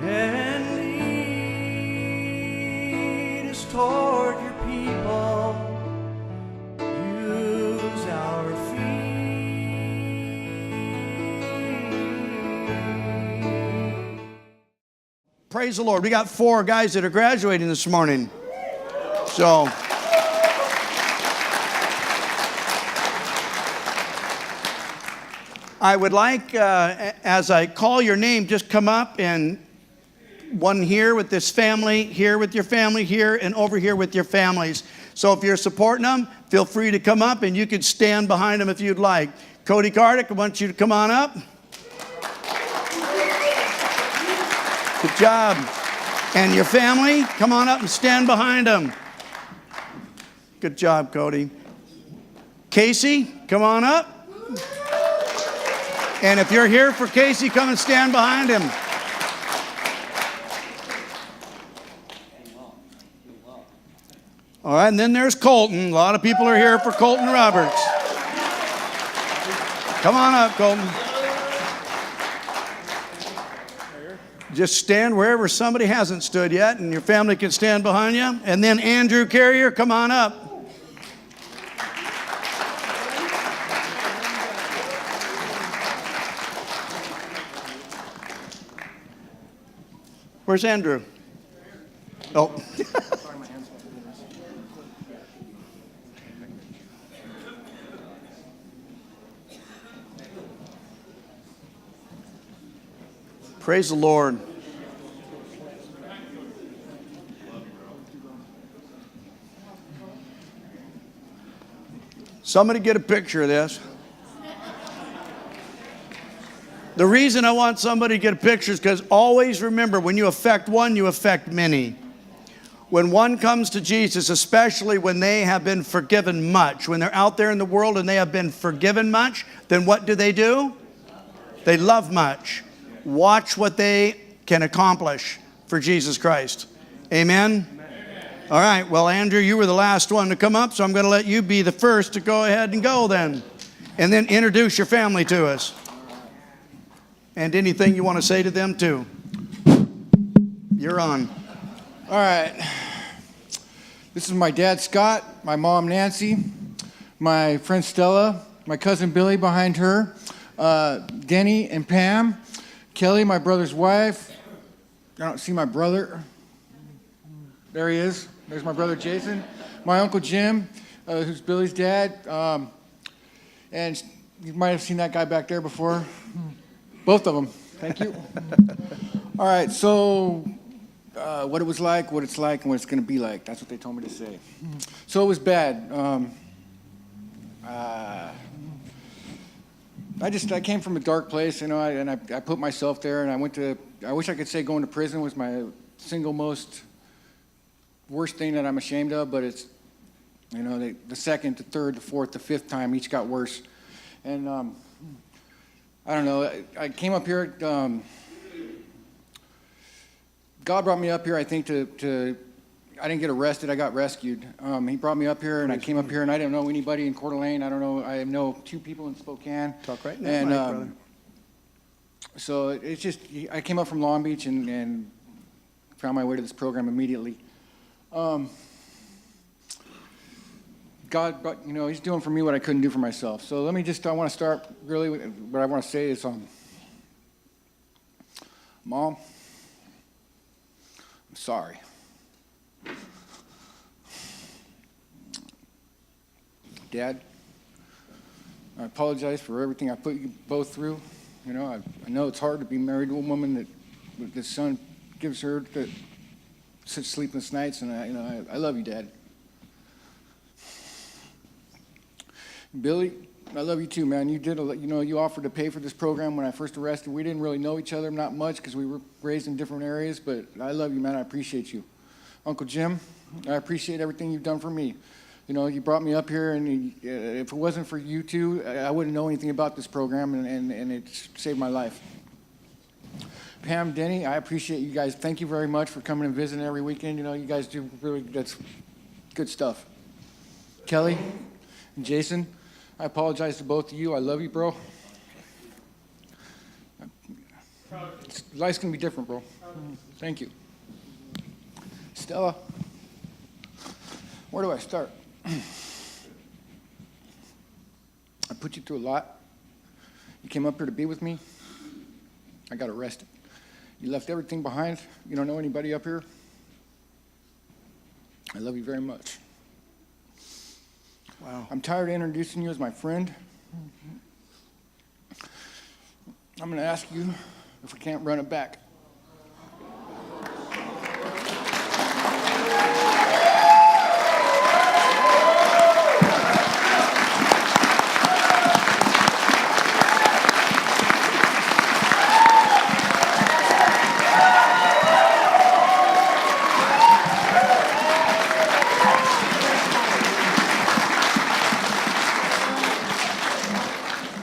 and lead us toward your people. Use our feet. Praise the Lord. We got 4 guys that are graduating this morning. So I would like, as I call your name, just come up, and one here with this family, here with your family, here, and over here with your families. So if you're supporting them, feel free to come up, and you can stand behind them if you'd like. Cody Cardick, I want you to come on up. Good job. And your family, come on up and stand behind them. Good job, Cody. Casey, come on up. And if you're here for Casey, come and stand behind him. All right, and then there's Colton. A lot of people are here for Colton Roberts. Come on up, Colton. Just stand wherever somebody hasn't stood yet, and your family can stand behind you. And then Andrew Carrier, come on up. Where's Andrew? Oh. Praise the Lord. Somebody get a picture of this. The reason I want somebody to get a picture is because always remember, when you affect one, you affect many. When one comes to Jesus, especially when they have been forgiven much, when they're out there in the world and they have been forgiven much, then what do? They love much. Watch what they can accomplish for Jesus Christ. Amen? All right, well, Andrew, you were the last one to come up, so I'm going to let you be the first to go ahead and go then. And then introduce your family to us. And anything you want to say to them, too. You're on. All right. This is my dad, Scott, my mom, Nancy, my friend Stella, my cousin Billy behind her, Denny and Pam, Kelly, my brother's wife. I don't see my brother. There he is. There's my brother Jason. My uncle Jim, who's Billy's dad. And you might have seen that guy back there before. Both of them. Thank you. All right, so what it was like, what it's like, and what it's going to be like. That's what they told me to say. So it was bad. I came from a dark place, you know, and I put myself there, and I wish I could say going to prison was my single most worst thing that I'm ashamed of, but it's, you know, the second, the third, the fourth, the fifth time, each got worse. And I don't know, I came up here, God brought me up here, I think, I didn't get arrested, I got rescued. He brought me up here, and I came up here, and I didn't know anybody in Coeur d'Alene. I know 2 people in Spokane. Talk right now, and, brother. So it's just, I came up from Long Beach and found my way to this program immediately. God, you know, he's doing for me what I couldn't do for myself. So I want to start really with what I want to say is, Mom, I'm sorry. Dad, I apologize for everything I put you both through. You know, I know it's hard to be married to a woman that the son gives her such sleepless nights, and I love you, Dad. Billy, I love you too, man. You offered to pay for this program when I first arrested. We didn't really know each other, not much, because we were raised in different areas, but I love you, man. I appreciate you. Uncle Jim, I appreciate everything you've done for me. You know, you brought me up here, and if it wasn't for you two, I wouldn't know anything about this program, and it saved my life. Pam, Denny, I appreciate you guys. Thank you very much for coming and visiting every weekend. You know, you guys do that's good stuff. Kelly and Jason, I apologize to both of you. I love you, bro. Life's going to be different, bro. Thank you. Stella, where do I start? I put you through a lot. You came up here to be with me. I got arrested. You left everything behind. You don't know anybody up here. I love you very much. Wow. I'm tired of introducing you as my friend. I'm going to ask you if we can't run it back.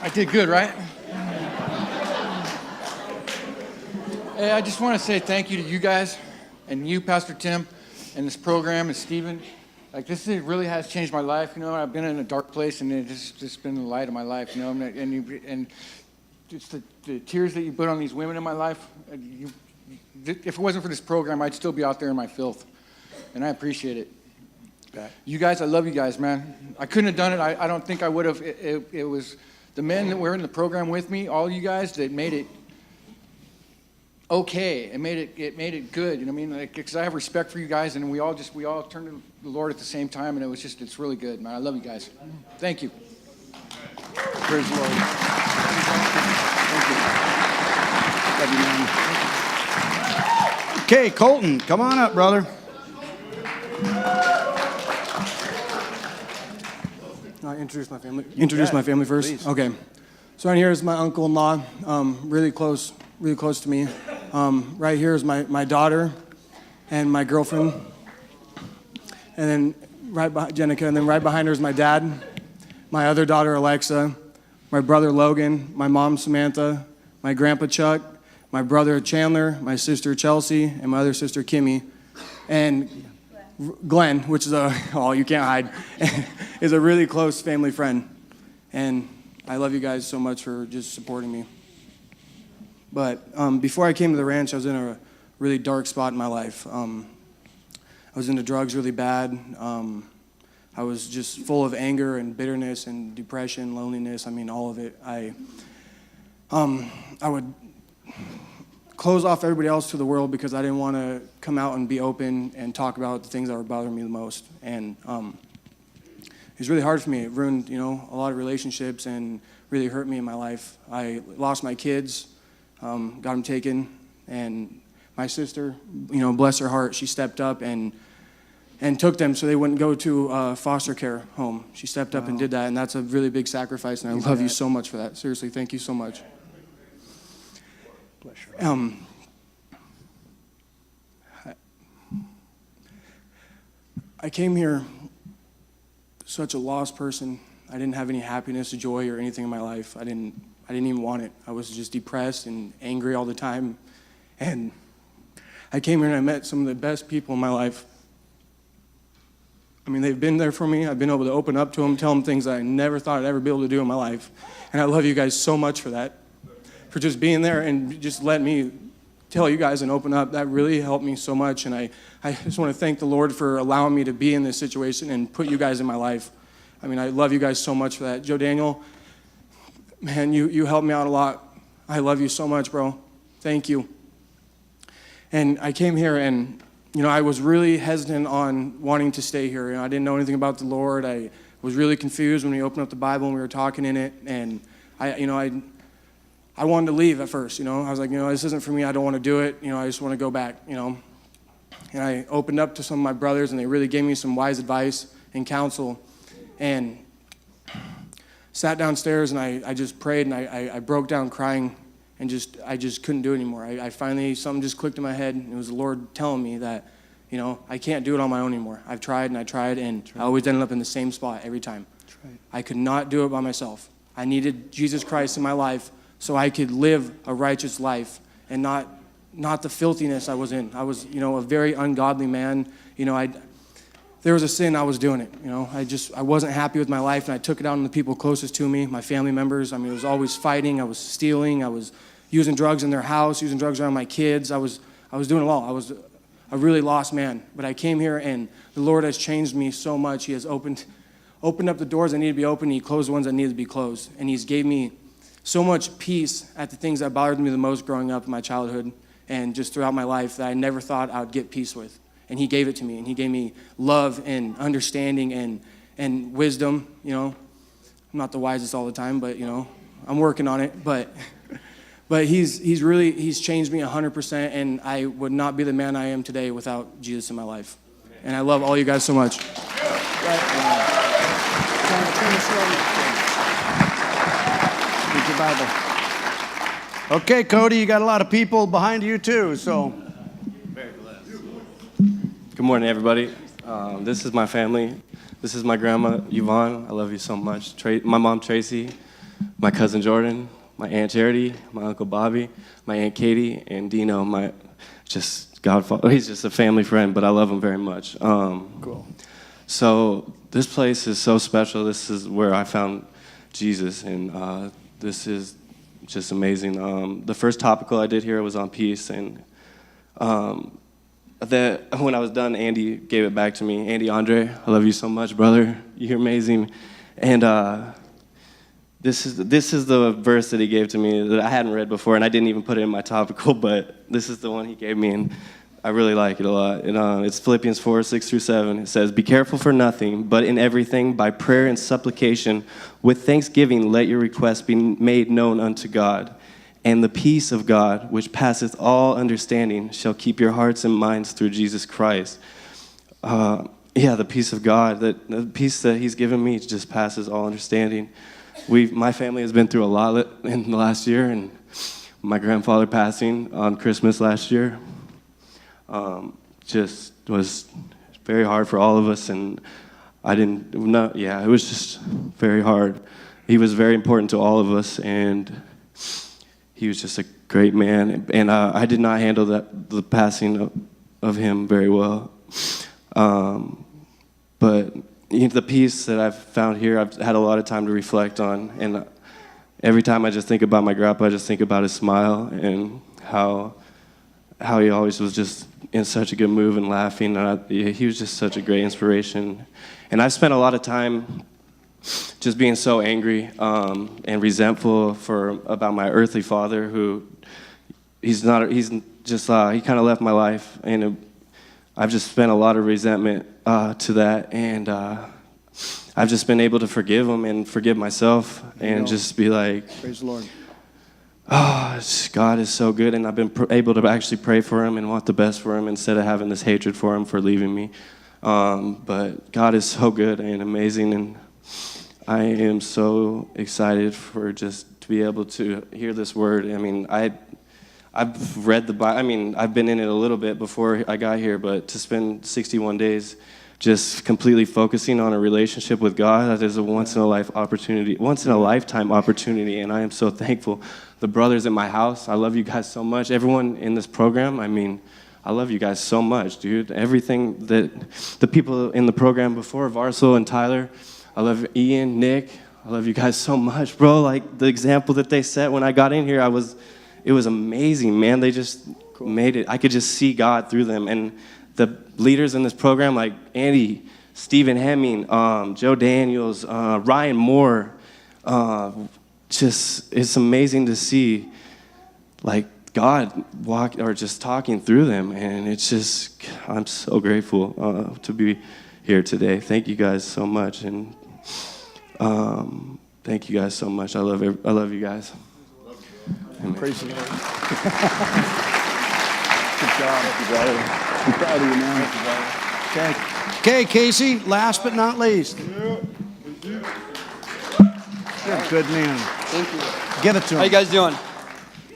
I did good, right? Hey, I just want to say thank you to you guys and you, Pastor Tim, and this program, and Stephen. Like, really has changed my life. You know, I've been in a dark place, and it's just been the light of my life. You know, and it's the tears that you put on these women in my life. If it wasn't for this program, I'd still be out there in my filth, and I appreciate it. You guys, I love you guys, man. I couldn't have done it. I don't think I would have. It was the men that were in the program with me, all you guys, that made it okay. It made it good. You know what I mean? Like, because I have respect for you guys, and we all turned to the Lord at the same time, and it's really good, man. I love you guys. Thank you. Praise the Lord. Thank you. Love you, man. Okay, Colton, come on up, brother. Introduce my family first. Please. Okay. So right here is my uncle-in-law, really close to me. Right here is my daughter and my girlfriend, and then Jenica, and then right behind her is my dad, my other daughter Alexa, my brother Logan, my mom Samantha, my grandpa Chuck, my brother Chandler, my sister Chelsea, and my other sister Kimmy, and Glenn, which is you can't hide, is a really close family friend. And I love you guys so much for just supporting me. But before I came to the ranch, I was in a really dark spot in my life. I was into drugs really bad. I was just full of anger and bitterness and depression, loneliness. I mean, all of it. I would close off everybody else to the world because I didn't want to come out and be open and talk about the things that were bothering me the most. And it was really hard for me. It ruined, a lot of relationships and really hurt me in my life. I lost my kids, got them taken, and my sister, bless her heart, she stepped up and took them so they wouldn't go to a foster care home. She stepped up and did that, and that's a really big sacrifice, and I love you so much for that. Seriously, thank you so much. I came here such a lost person. I didn't have any happiness, joy, or anything in my life. I didn't even want it. I was just depressed and angry all the time. And I came here and I met some of the best people in my life. I mean, they've been there for me. I've been able to open up to them, tell them things that I never thought I'd ever be able to do in my life. And I love you guys so much for that, for just being there and just letting me tell you guys and open up. That really helped me so much. And I just want to thank the Lord for allowing me to be in this situation and put you guys in my life. I mean, I love you guys so much for that. Joe Daniel, man, you helped me out a lot. I love you so much, bro. Thank you. And I came here and, I was really hesitant on wanting to stay here. I didn't know anything about the Lord. I was really confused when we opened up the Bible and we were talking in it. And I wanted to leave at first, I was like, this isn't for me. I don't want to do it. I just want to go back, And I opened up to some of my brothers, and they really gave me some wise advice and counsel. And sat downstairs, and I just prayed, and I broke down crying, and I just couldn't do it anymore. I finally, something just clicked in my head, and it was the Lord telling me that, I can't do it on my own anymore. I've tried, and I tried, and I always ended up in the same spot every time. Right. I could not do it by myself. I needed Jesus Christ in my life so I could live a righteous life and not the filthiness I was in. I was, a very ungodly man. There was a sin, I was doing it. I wasn't happy with my life, and I took it out on the people closest to me, my family members. I mean, it was always fighting. I was stealing. I was, using drugs in their house, using drugs around my kids. I was doing it all. I was a really lost man. But I came here, and the Lord has changed me so much. He has opened up the doors that need to be opened, and He closed the ones that needed to be closed. And He's gave me so much peace at the things that bothered me the most growing up in my childhood and just throughout my life that I never thought I would get peace with. And He gave it to me, and He gave me love and understanding and wisdom. You know, I'm not the wisest all the time, but, you know, I'm working on it. But he's changed me 100%, and I would not be the man I am today without Jesus in my life. And I love all you guys so much. Read your Bible. Okay, Cody, you got a lot of people behind you too, so. Good morning, everybody. This is my family. This is my grandma, Yvonne. I love you so much. My mom, Tracy. My cousin, Jordan. My Aunt Charity. My Uncle Bobby. My Aunt Katie. And Dino, my just godfather. He's just a family friend, but I love him very much. Cool. So this place is so special. This is where I found Jesus, and this is just amazing. The first topical I did here was on peace, and when I was done, Andy gave it back to me. Andy Andre, I love you so much, brother. You're amazing. And this is the verse that he gave to me that I hadn't read before, and I didn't even put it in my topical, but this is the one he gave me, and I really like it a lot. And it's Philippians 4:6-7. It says, "Be careful for nothing, but in everything, by prayer and supplication, with thanksgiving, let your requests be made known unto God. And the peace of God, which passeth all understanding, shall keep your hearts and minds through Jesus Christ." The peace of God, the peace that He's given me just passes all understanding. My family has been through a lot in the last year, and my grandfather passing on Christmas last year just was very hard for all of us, and it was just very hard. He was very important to all of us, and he was just a great man, and I did not handle the passing of him very well. But the peace that I've found here, I've had a lot of time to reflect on, and every time I just think about my grandpa, I just think about his smile and how he always was just in such a good mood and laughing. He was just such a great inspiration. And I've spent a lot of time just being so angry and resentful about my earthly father, who he kind of left my life, and I've just spent a lot of resentment to that, and I've just been able to forgive him and forgive myself, and just be like, Praise the Lord. God is so good, and I've been able to actually pray for him and want the best for him instead of having this hatred for him for leaving me. But God is so good and amazing, and I am so excited for just to be able to hear this word. I mean, I've read the Bible. I mean, I've been in it a little bit before I got here, but to spend 61 days just completely focusing on a relationship with God, that is a once in a lifetime opportunity, and I am so thankful. The brothers in my house, I love you guys so much. Everyone in this program, I mean, I love you guys so much, dude. Everything that the people in the program before, Varsel and Tyler, I love Ian, Nick, I love you guys so much, bro. Like, the example that they set when I got in here, it was amazing, man. They just made it. I could just see God through them. And the leaders in this program, like Andy, Stephen Hemming, Joe Daniels, Ryan Moore, it's amazing to see, like, God just talking through them. And it's just, I'm so grateful to be here today. Thank you guys so much. And thank you guys so much. I love you guys. Amen. Praise the Lord. Good job. Thank you, brother. I'm proud of you, man. Thank you, brother. Okay, Casey, last but not least. You're a good man. Thank you. Give it to him. How you guys doing?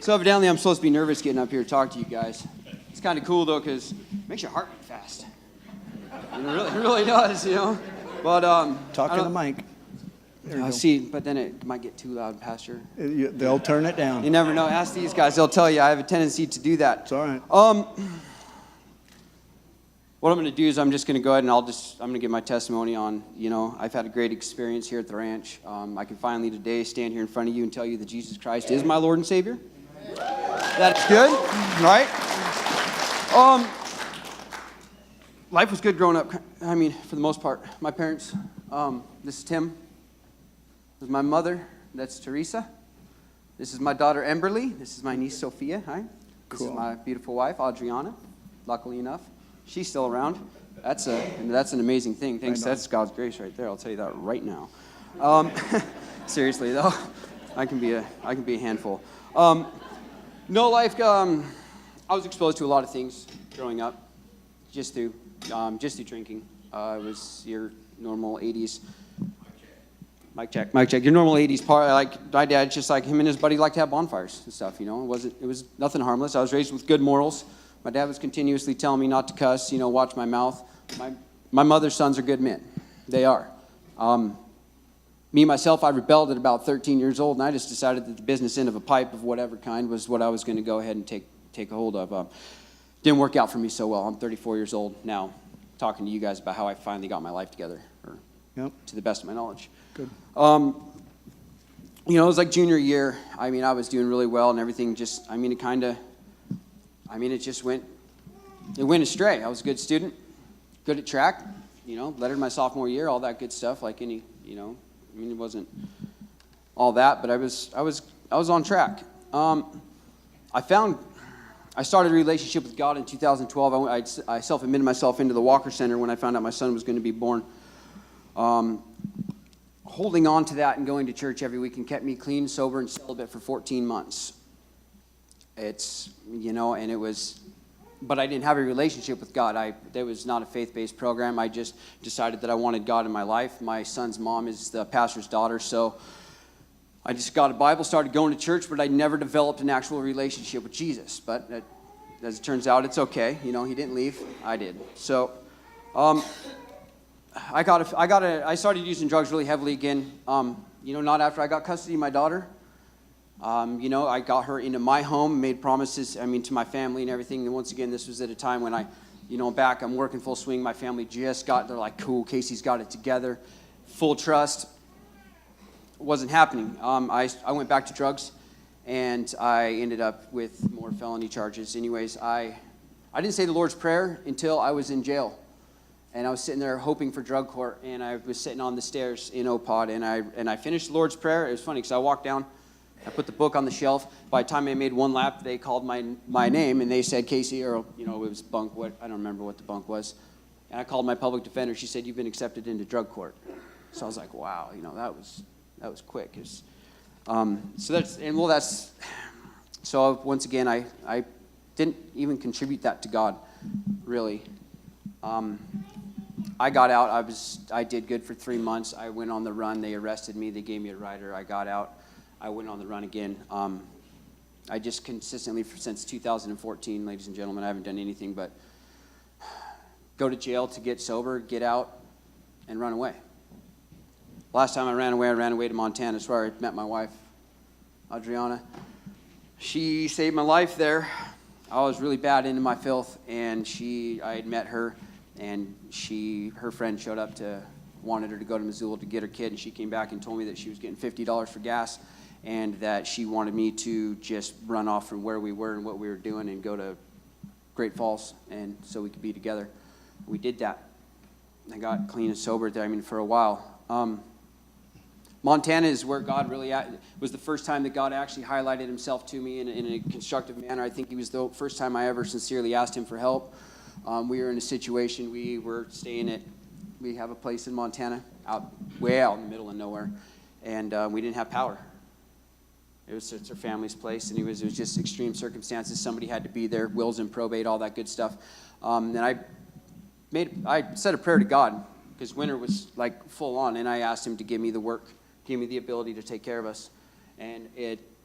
So evidently I'm supposed to be nervous getting up here to talk to you guys. It's kind of cool, though, because it makes your heart beat fast. It really does, you know. But Talk to the mic. See, but then it might get too loud, Pastor. They'll turn it down. You never know. Ask these guys; they'll tell you. I have a tendency to do that. It's all right. What I'm going to do is I'm just going to go ahead and I'm going to give my testimony on. I've had a great experience here at the ranch. I can finally today stand here in front of you and tell you that Jesus Christ is my Lord and Savior. That's good, right? Life was good growing up. I mean, for the most part. My parents, this is Tim. This is my mother. That's Teresa. This is my daughter, Emberly. This is my niece, Sophia. Hi. This is my beautiful wife, Adriana. Luckily enough, she's still around. That's an amazing thing. Thanks. That's God's grace right there. I'll tell you that right now. Seriously though, I can be a handful. No life. I was exposed to a lot of things growing up, just through drinking. It was your normal 80s. Mic check. Your normal 80s part. Like my dad, just like him and his buddy, liked to have bonfires and stuff. You know, it was nothing harmless. I was raised with good morals. My dad was continuously telling me not to cuss. You know, watch my mouth. My mother's sons are good men. They are. Me, myself, I rebelled at about 13 years old, and I just decided that the business end of a pipe of whatever kind was what I was going to go ahead and take a hold of. Didn't work out for me so well. I'm 34 years old now, talking to you guys about how I finally got my life together, to the best of my knowledge. Good. You know, it was like junior year. I mean, I was doing really well, and everything it just went astray. I was a good student, good at track, you know, lettered my sophomore year, all that good stuff, like any, you know. I mean, it wasn't all that, but I was on track. I started a relationship with God in 2012. I self-admitted myself into the Walker Center when I found out my son was going to be born. Holding on to that and going to church every week and kept me clean, sober, and celibate for 14 months. It's, you know, and it was, but I didn't have a relationship with God. There was not a faith-based program. I just decided that I wanted God in my life. My son's mom is the pastor's daughter, so I just got a Bible, started going to church, but I never developed an actual relationship with Jesus. But as it turns out, it's okay. You know, he didn't leave. I did. So I started using drugs really heavily again. You know, not after I got custody of my daughter. You know, I got her into my home, made promises, to my family and everything. And once again, this was at a time when I'm working full swing. My family they're like, cool, Casey's got it together. Full trust. It wasn't happening. I went back to drugs, and I ended up with more felony charges. Anyways, I didn't say the Lord's Prayer until I was in jail. And I was sitting there hoping for drug court, and I was sitting on the stairs in OPOD, and I finished the Lord's Prayer. It was funny because I walked down, I put the book on the shelf. By the time I made one lap, they called my name, and they said, Casey, or, it was Bunk, I don't remember what the bunk was. And I called my public defender. She said, you've been accepted into drug court. So I was like, wow, that was quick. So once again, I didn't even contribute that to God, really. I got out. I did good for 3 months. I went on the run. They arrested me. They gave me a rider. I got out. I went on the run again. I just consistently, since 2014, ladies and gentlemen, I haven't done anything but go to jail to get sober, get out, and run away. Last time I ran away to Montana. That's where I met my wife, Adriana. She saved my life there. I was really bad into my filth, and I had met her, and her friend showed up wanted her to go to Missoula to get her kid, and she came back and told me that she was getting $50 for gas, and that she wanted me to just run off from where we were and what we were doing and go to Great Falls, and so we could be together. We did that. I got clean and sober there, for a while. Montana is where God really was the first time that God actually highlighted himself to me in a constructive manner. I think it was the first time I ever sincerely asked him for help. We were in a situation, we were we have a place in Montana, way out in the middle of nowhere, and we didn't have power. It's our family's place, and it was just extreme circumstances. Somebody had to be there, wills and probate, all that good stuff. And I said a prayer to God, because winter was like full on, and I asked him to give me the work, give me the ability to take care of us. And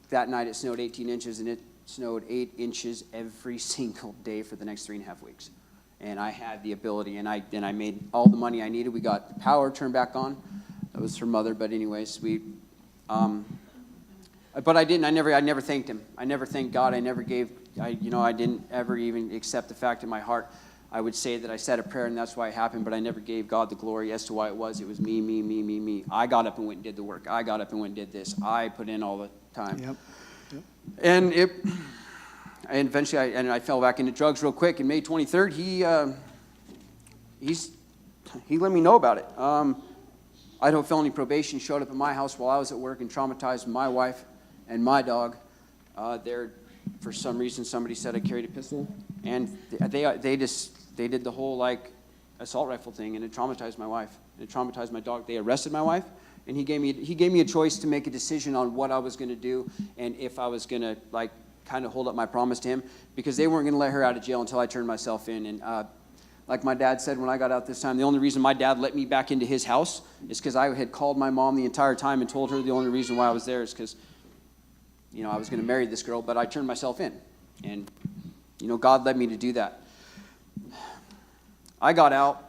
that night it snowed 18 inches, and it snowed 8 inches every single day for the next 3.5 weeks. And I had the ability, and I made all the money I needed. We got the power turned back on. That was her mother, but anyways, but I never thanked him. I never thanked God. I didn't ever even accept the fact in my heart. I would say that I said a prayer and that's why it happened, but I never gave God the glory as to why it was. It was me. I got up and went and did the work. I got up and went and did this. I put in all the time. Yep. And eventually I fell back into drugs real quick. And May 23rd, he let me know about it. Idaho felony probation showed up at my house while I was at work and traumatized my wife and my dog. For some reason, somebody said I carried a pistol, and they did the whole like assault rifle thing, and it traumatized my wife. It traumatized my dog. They arrested my wife, and he gave me a choice to make a decision on what I was going to do and if I was going to like kind of hold up my promise to him, because they weren't going to let her out of jail until I turned myself in. And like my dad said when I got out this time, the only reason my dad let me back into his house is because I had called my mom the entire time and told her the only reason why I was there is because, I was going to marry this girl, but I turned myself in. And, God led me to do that. I got out.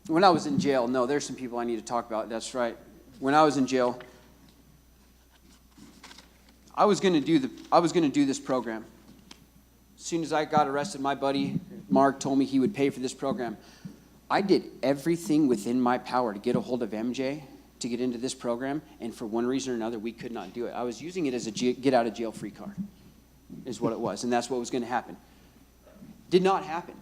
When I was in jail, no, there's some people I need to talk about. That's right. When I was in jail, I was going to do this program. As soon as I got arrested, my buddy Mark told me he would pay for this program. I did everything within my power to get a hold of MJ to get into this program, and for one reason or another, we could not do it. I was using it as a get-out-of-jail-free card, is what it was, and that's what was going to happen. Did not happen.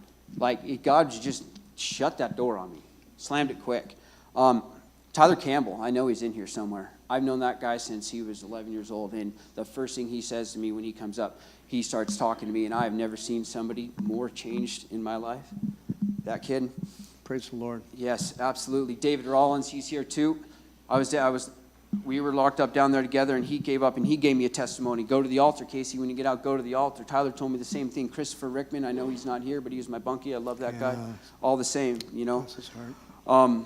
God just shut that door on me, slammed it quick. Tyler Campbell, I know he's in here somewhere. I've known that guy since he was 11 years old, and the first thing he says to me when he comes up, he starts talking to me, and I have never seen somebody more changed in my life. That kid. Praise the Lord. Yes, absolutely. David Rollins, he's here too. We were locked up down there together, and he gave up, and he gave me a testimony. Go to the altar, Casey. When you get out, go to the altar. Tyler told me the same thing. Christopher Rickman, I know he's not here, but he was my bunkie. I love that guy. All the same, Bless his heart.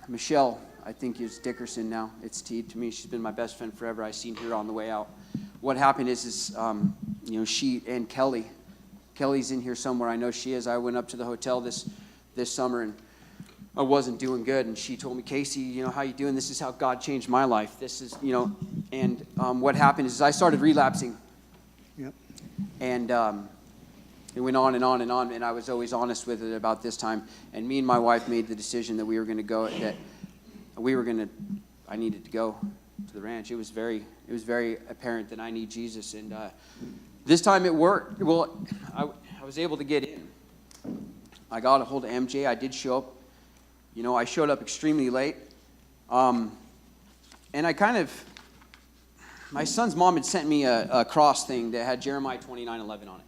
Michelle, I think is Dickerson now. It's T to me. She's been my best friend forever. I seen her on the way out. What happened is she and Kelly's in here somewhere. I know she is. I went up to the hotel this summer, and I wasn't doing good, and she told me, Casey, how you doing? This is how God changed my life. This is, and what happened is I started relapsing. Yep. And it went on and on and on, and I was always honest with it about this time. And me and my wife made the decision that we were going to go, I needed to go to the ranch. It was very apparent that I need Jesus, and this time it worked. Well, I was able to get in. I got a hold of MJ. I did show up. I showed up extremely late. And my son's mom had sent me a cross thing that had Jeremiah 29:11 on it.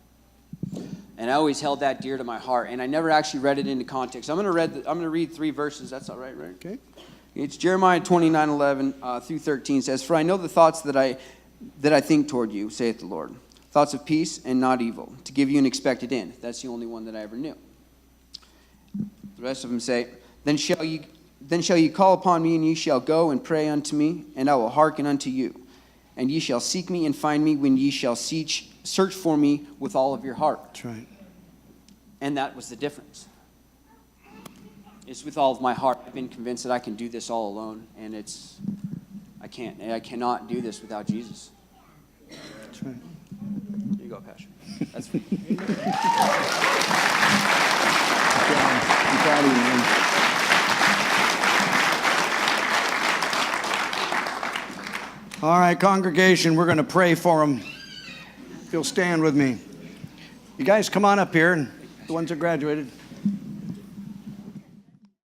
And I always held that dear to my heart, and I never actually read it into context. I'm going to read 3 verses. That's all right, right? Okay. It's Jeremiah 29:11 through 13. It says, "For I know the thoughts that I think toward you, saith the Lord, thoughts of peace and not evil, to give you an expected end." That's the only one that I ever knew. The rest of them say, Then shall ye call upon me, and ye shall go and pray unto me, and I will hearken unto you. And ye shall seek me and find me when ye shall search for me with all of your heart. That's right. And that was the difference. It's with all of my heart. I've been convinced that I can do this all alone, and I cannot do this without Jesus. That's right. Here you go, Pastor. That's for you. I'm proud of you, man. All right, congregation, we're going to pray for them. If you'll stand with me. You guys come on up here, and the ones that graduated.